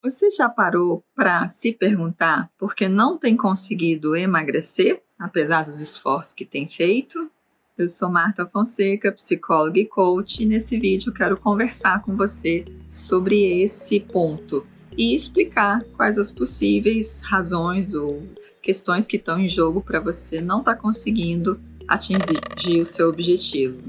Você já parou para se perguntar por que não tem conseguido emagrecer, apesar dos esforços que tem feito? Eu sou Marta Fonseca, psicóloga e coach, e nesse vídeo eu quero conversar com você sobre esse ponto e explicar quais as possíveis razões ou questões que estão em jogo para você não estar conseguindo atingir o seu objetivo.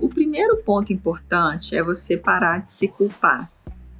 O primeiro ponto importante é você parar de se culpar.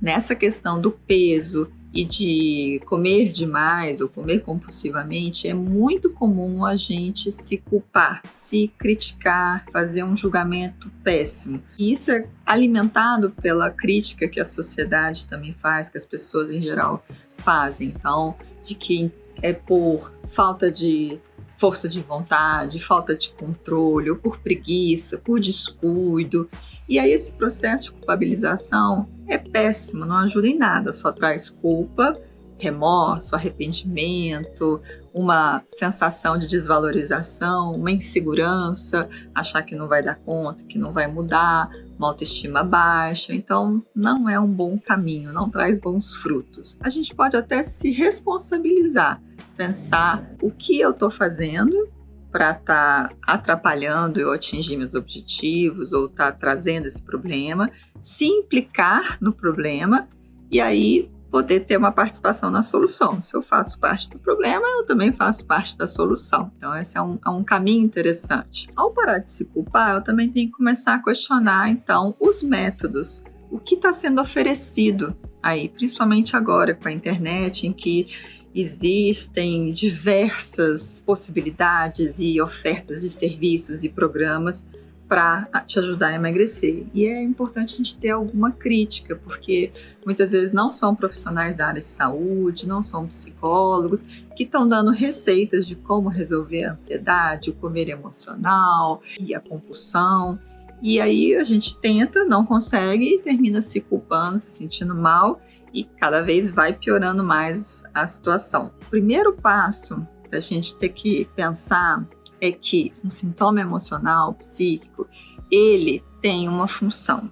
Nessa questão do peso e de comer demais ou comer compulsivamente, é muito comum a gente se culpar, se criticar, fazer um julgamento péssimo. E isso é alimentado pela crítica que a sociedade também faz, que as pessoas em geral fazem. Então, de que é por falta de força de vontade, falta de controle, ou por preguiça, por descuido. E aí esse processo de culpabilização é péssimo, não ajuda em nada, só traz culpa, remorso, arrependimento, uma sensação de desvalorização, uma insegurança, achar que não vai dar conta, que não vai mudar, uma autoestima baixa. Então não é um bom caminho, não traz bons frutos. A gente pode até se responsabilizar, pensar o que eu estou fazendo para estar atrapalhando eu atingir meus objetivos ou estar trazendo esse problema, se implicar no problema e aí poder ter uma participação na solução. Se eu faço parte do problema, eu também faço parte da solução. Então esse é um caminho interessante. Ao parar de se culpar, eu também tenho que começar a questionar então os métodos. O que está sendo oferecido aí, principalmente agora com a internet, em que existem diversas possibilidades e ofertas de serviços e programas para te ajudar a emagrecer. E é importante a gente ter alguma crítica, porque muitas vezes não são profissionais da área de saúde, não são psicólogos, que estão dando receitas de como resolver a ansiedade, o comer emocional e a compulsão. E aí a gente tenta, não consegue e termina se culpando, se sentindo mal e cada vez vai piorando mais a situação. O primeiro passo da gente ter que pensar é que um sintoma emocional, psíquico, ele tem uma função.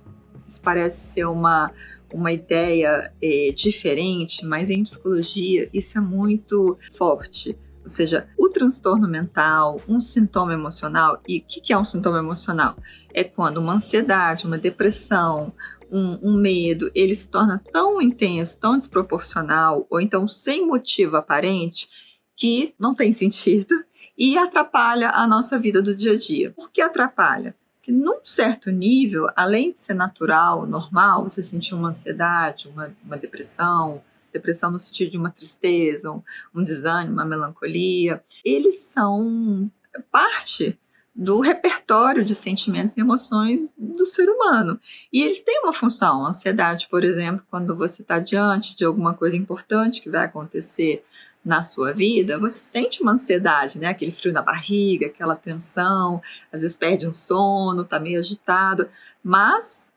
Isso parece ser uma ideia diferente, mas em psicologia isso é muito forte. Ou seja, o transtorno mental, um sintoma emocional, e o que é um sintoma emocional? É quando uma ansiedade, uma depressão, um medo, ele se torna tão intenso, tão desproporcional, ou então sem motivo aparente, que não tem sentido e atrapalha a nossa vida do dia a dia. Por que atrapalha? Porque num certo nível, além de ser natural, normal, você sentir uma ansiedade, uma depressão no sentido de uma tristeza, um desânimo, uma melancolia, eles são parte do repertório de sentimentos e emoções do ser humano. E eles têm uma função. A ansiedade, por exemplo, quando você está diante de alguma coisa importante que vai acontecer na sua vida, você sente uma ansiedade, né? Aquele frio na barriga, aquela tensão, às vezes perde um sono, está meio agitado, mas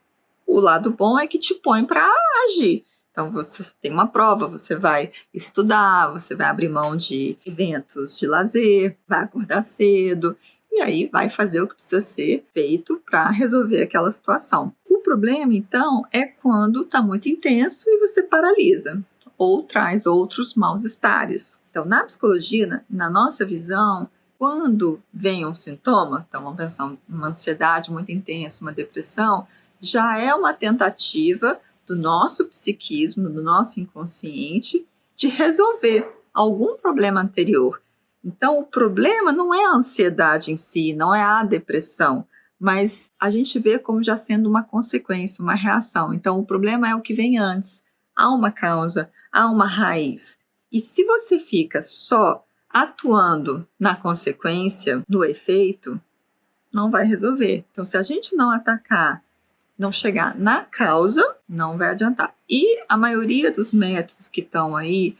o lado bom é que te põe para agir. Então, você tem uma prova, você vai estudar, você vai abrir mão de eventos de lazer, vai acordar cedo, e aí vai fazer o que precisa ser feito para resolver aquela situação. O problema, então, é quando está muito intenso e você paralisa ou traz outros mal-estares. Então, na psicologia, na nossa visão, quando vem um sintoma, então vamos pensar uma ansiedade muito intensa, uma depressão, já é uma tentativa do nosso psiquismo, do nosso inconsciente, de resolver algum problema anterior. Então, o problema não é a ansiedade em si, não é a depressão, mas a gente vê como já sendo uma consequência, uma reação. Então, o problema é o que vem antes. Há uma causa, há uma raiz. E se você fica só atuando na consequência, no efeito, não vai resolver. Então, se a gente não atacar, não chegar na causa, não vai adiantar. E a maioria dos métodos que estão aí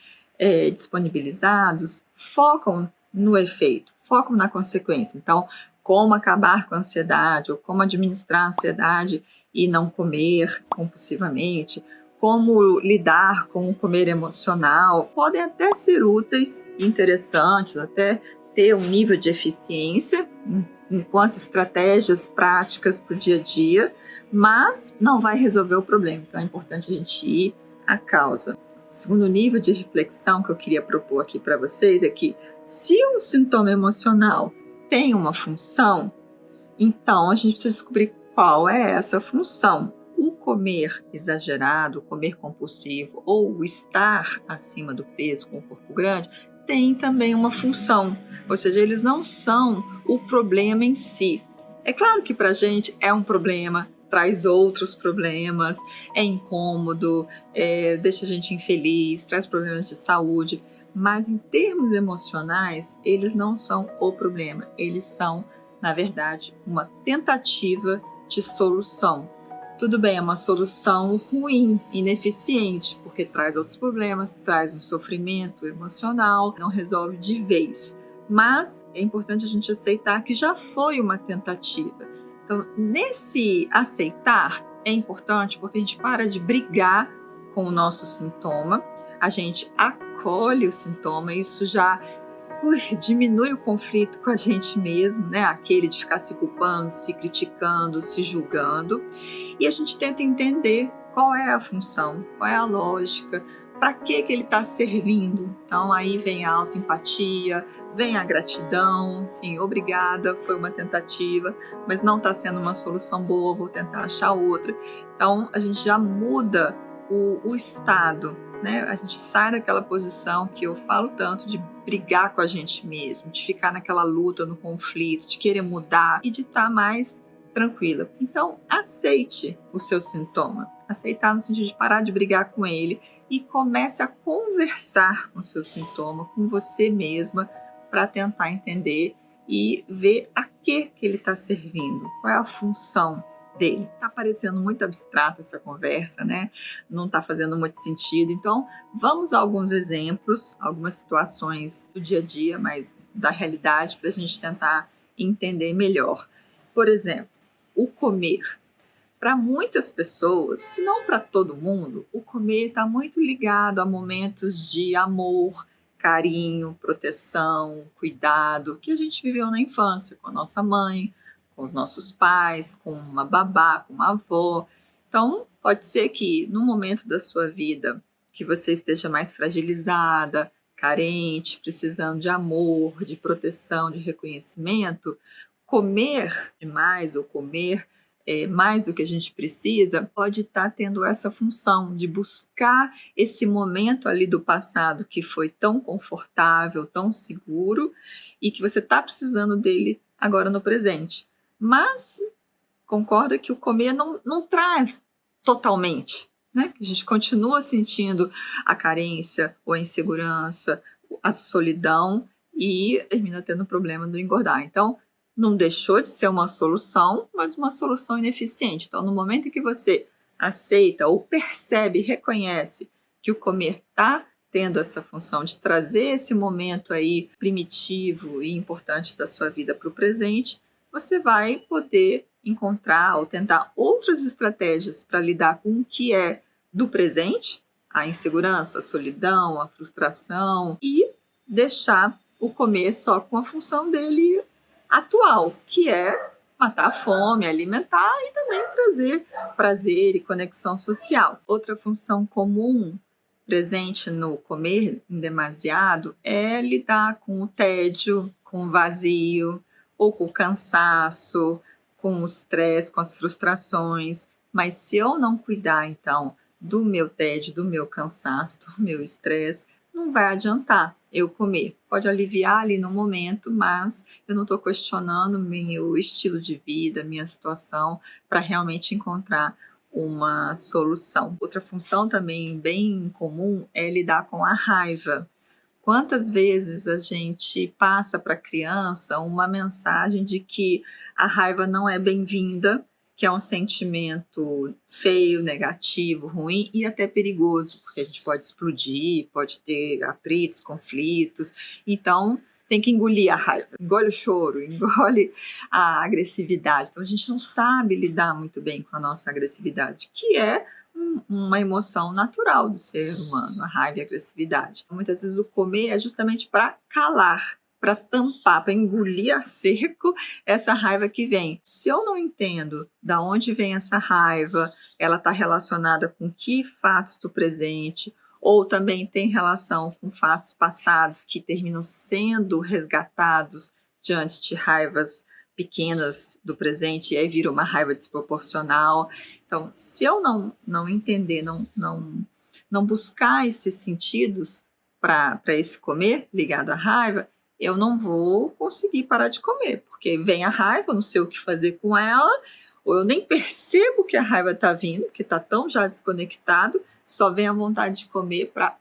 disponibilizados focam no efeito, focam na consequência. Então, como acabar com a ansiedade, ou como administrar a ansiedade e não comer compulsivamente, como lidar com o comer emocional, podem até ser úteis, interessantes, até ter um nível de eficiência enquanto estratégias práticas para o dia a dia, mas não vai resolver o problema. Então é importante a gente ir à causa. O segundo nível de reflexão que eu queria propor aqui para vocês é que se um sintoma emocional tem uma função, então a gente precisa descobrir qual é essa função. O comer exagerado, o comer compulsivo ou o estar acima do peso com o corpo grande tem também uma função, ou seja, eles não são o problema em si. É claro que para a gente é um problema, traz outros problemas, é incômodo, deixa a gente infeliz, traz problemas de saúde, mas em termos emocionais, eles não são o problema, eles são, na verdade, uma tentativa de solução. Tudo bem, é uma solução ruim, ineficiente, porque traz outros problemas, traz um sofrimento emocional, não resolve de vez. Mas é importante a gente aceitar que já foi uma tentativa. Então, nesse aceitar, é importante porque a gente para de brigar com o nosso sintoma, a gente acolhe o sintoma, isso já diminui o conflito com a gente mesmo, né? Aquele de ficar se culpando, se criticando, se julgando. E a gente tenta entender qual é a função, qual é a lógica, para que ele está servindo. Então aí vem a autoempatia, vem a gratidão, sim, obrigada, foi uma tentativa, mas não está sendo uma solução boa, vou tentar achar outra. Então a gente já muda o estado, né? A gente sai daquela posição que eu falo tanto de brigar com a gente mesmo, de ficar naquela luta, no conflito, de querer mudar e de estar mais tranquila. Então, aceite o seu sintoma. Aceitar no sentido de parar de brigar com ele e comece a conversar com o seu sintoma, com você mesma, para tentar entender e ver a que ele está servindo, qual é a função dele. Está parecendo muito abstrata essa conversa, né? Não está fazendo muito sentido. Então, vamos a alguns exemplos, algumas situações do dia a dia, mas da realidade, para a gente tentar entender melhor. Por exemplo, o comer. Para muitas pessoas, se não para todo mundo, o comer está muito ligado a momentos de amor, carinho, proteção, cuidado, que a gente viveu na infância, com a nossa mãe, com os nossos pais, com uma babá, com uma avó. Então, pode ser que no momento da sua vida que você esteja mais fragilizada, carente, precisando de amor, de proteção, de reconhecimento, comer demais ou comer mais do que a gente precisa, pode estar tendo essa função de buscar esse momento ali do passado que foi tão confortável, tão seguro e que você está precisando dele agora no presente. Mas concorda que o comer não traz totalmente, né? A gente continua sentindo a carência ou a insegurança, a solidão e termina tendo o problema do engordar. Então, não deixou de ser uma solução, mas uma solução ineficiente. Então, no momento em que você aceita ou percebe, reconhece que o comer está tendo essa função de trazer esse momento aí primitivo e importante da sua vida para o presente, você vai poder encontrar ou tentar outras estratégias para lidar com o que é do presente, a insegurança, a solidão, a frustração, e deixar o comer só com a função dele atual, que é matar a fome, alimentar e também trazer prazer e conexão social. Outra função comum presente no comer em demasiado é lidar com o tédio, com o vazio, ou com o cansaço, com o estresse, com as frustrações. Mas se eu não cuidar, então, do meu tédio, do meu cansaço, do meu estresse, não vai adiantar eu comer. Pode aliviar ali no momento, mas eu não estou questionando meu estilo de vida, minha situação, para realmente encontrar uma solução. Outra função também bem comum é lidar com a raiva. Quantas vezes a gente passa para a criança uma mensagem de que a raiva não é bem-vinda, que é um sentimento feio, negativo, ruim e até perigoso, porque a gente pode explodir, pode ter atritos, conflitos. Então, tem que engolir a raiva, engole o choro, engole a agressividade. Então, a gente não sabe lidar muito bem com a nossa agressividade, que é uma emoção natural do ser humano, a raiva e a agressividade. Muitas vezes o comer é justamente para calar para tampar, para engolir a seco essa raiva que vem. Se eu não entendo da onde vem essa raiva, ela está relacionada com que fatos do presente, ou também tem relação com fatos passados que terminam sendo resgatados diante de raivas pequenas do presente, e aí vira uma raiva desproporcional. Então, se eu não entender, não buscar esses sentidos para esse comer ligado à raiva, eu não vou conseguir parar de comer, porque vem a raiva, eu não sei o que fazer com ela, ou eu nem percebo que a raiva está vindo, porque está tão já desconectado, só vem a vontade de comer para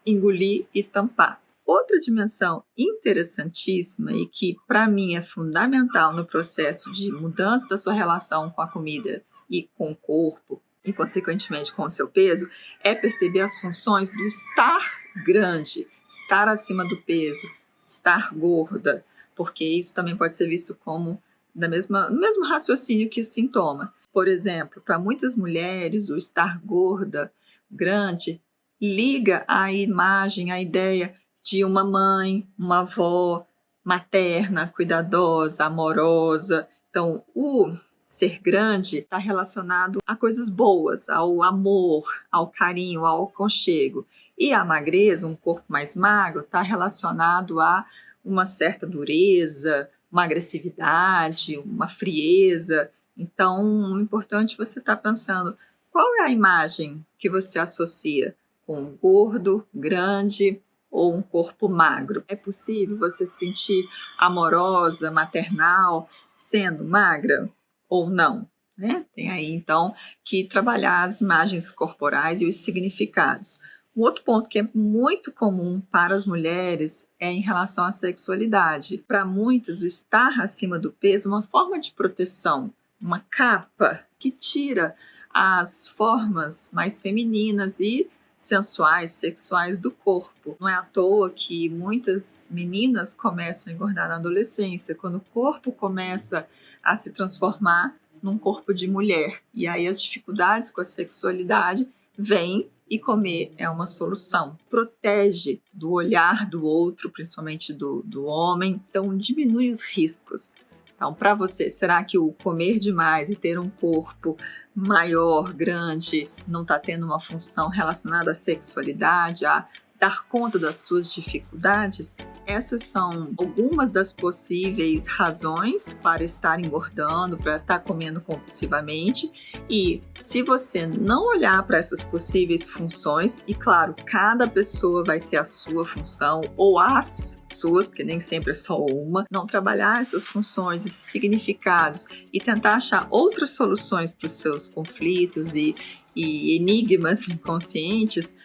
engolir e tampar. Outra dimensão interessantíssima e que para mim é fundamental no processo de mudança da sua relação com a comida e com o corpo e consequentemente com o seu peso é perceber as funções do estar grande, estar acima do peso, estar gorda, porque isso também pode ser visto como no mesmo raciocínio que o sintoma. Por exemplo, para muitas mulheres, o estar gorda, grande, liga à imagem, à ideia de uma mãe, uma avó materna, cuidadosa, amorosa. Então, o ser grande está relacionado a coisas boas, ao amor, ao carinho, ao aconchego. E a magreza, um corpo mais magro, está relacionado a uma certa dureza, uma agressividade, uma frieza. Então, o importante é você estar pensando qual é a imagem que você associa com um gordo, grande ou um corpo magro. É possível você se sentir amorosa, maternal, sendo magra ou não? Né? Tem aí, então, que trabalhar as imagens corporais e os significados. Um outro ponto que é muito comum para as mulheres é em relação à sexualidade. Para muitas, o estar acima do peso é uma forma de proteção, uma capa que tira as formas mais femininas e sensuais, sexuais do corpo. Não é à toa que muitas meninas começam a engordar na adolescência, quando o corpo começa a se transformar num corpo de mulher. E aí as dificuldades com a sexualidade vêm e comer é uma solução. Protege do olhar do outro, principalmente do homem, então diminui os riscos. Então, para você, será que o comer demais e ter um corpo maior, grande, não está tendo uma função relacionada à sexualidade, a dar conta das suas dificuldades? Essas são algumas das possíveis razões para estar engordando, para estar comendo compulsivamente. E se você não olhar para essas possíveis funções, e claro, cada pessoa vai ter a sua função, ou as suas, porque nem sempre é só uma, não trabalhar essas funções, esses significados e tentar achar outras soluções para os seus conflitos e enigmas inconscientes,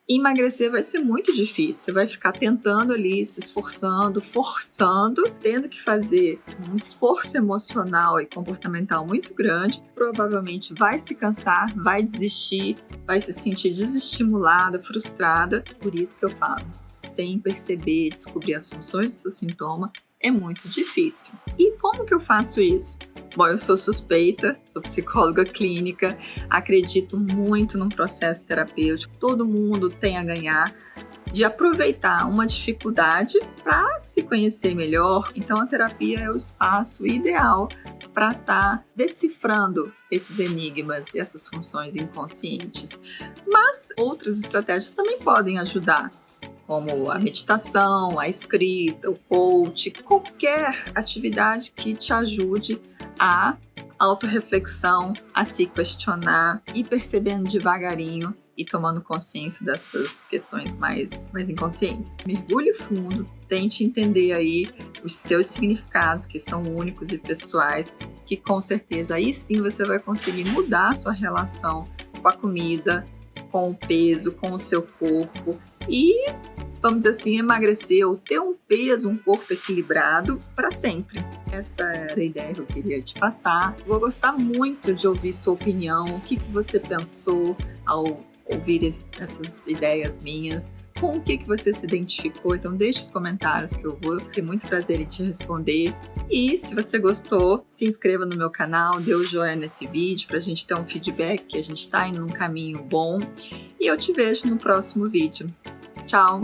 emagrecer vai ser muito difícil. Você vai ficar tentando ali, se esforçando, forçando, tendo que fazer um esforço emocional e comportamental muito grande. Provavelmente vai se cansar, vai desistir, vai se sentir desestimulada, frustrada. Por isso que eu falo, sem perceber, descobrir as funções do seu sintoma é muito difícil. E como que eu faço isso? Bom, eu sou suspeita, sou psicóloga clínica, acredito muito num processo terapêutico, todo mundo tem a ganhar de aproveitar uma dificuldade para se conhecer melhor. Então a terapia é o espaço ideal para estar decifrando esses enigmas e essas funções inconscientes. Mas outras estratégias também podem ajudar, como a meditação, a escrita, o coach, qualquer atividade que te ajude a autorreflexão, a se questionar e percebendo devagarinho e tomando consciência dessas questões mais inconscientes. Mergulhe fundo, tente entender aí os seus significados, que são únicos e pessoais, que com certeza aí sim você vai conseguir mudar a sua relação com a comida, com o peso, com o seu corpo e, vamos dizer assim, emagrecer ou ter um peso, um corpo equilibrado para sempre. Essa era a ideia que eu queria te passar. Vou gostar muito de ouvir sua opinião, o que você pensou ao ouvir essas ideias minhas, com o que você se identificou. Então deixe os comentários que eu vou ter muito prazer em te responder. E se você gostou, se inscreva no meu canal, dê o joinha nesse vídeo para a gente ter um feedback que a gente está indo num caminho bom. E eu te vejo no próximo vídeo. Tchau!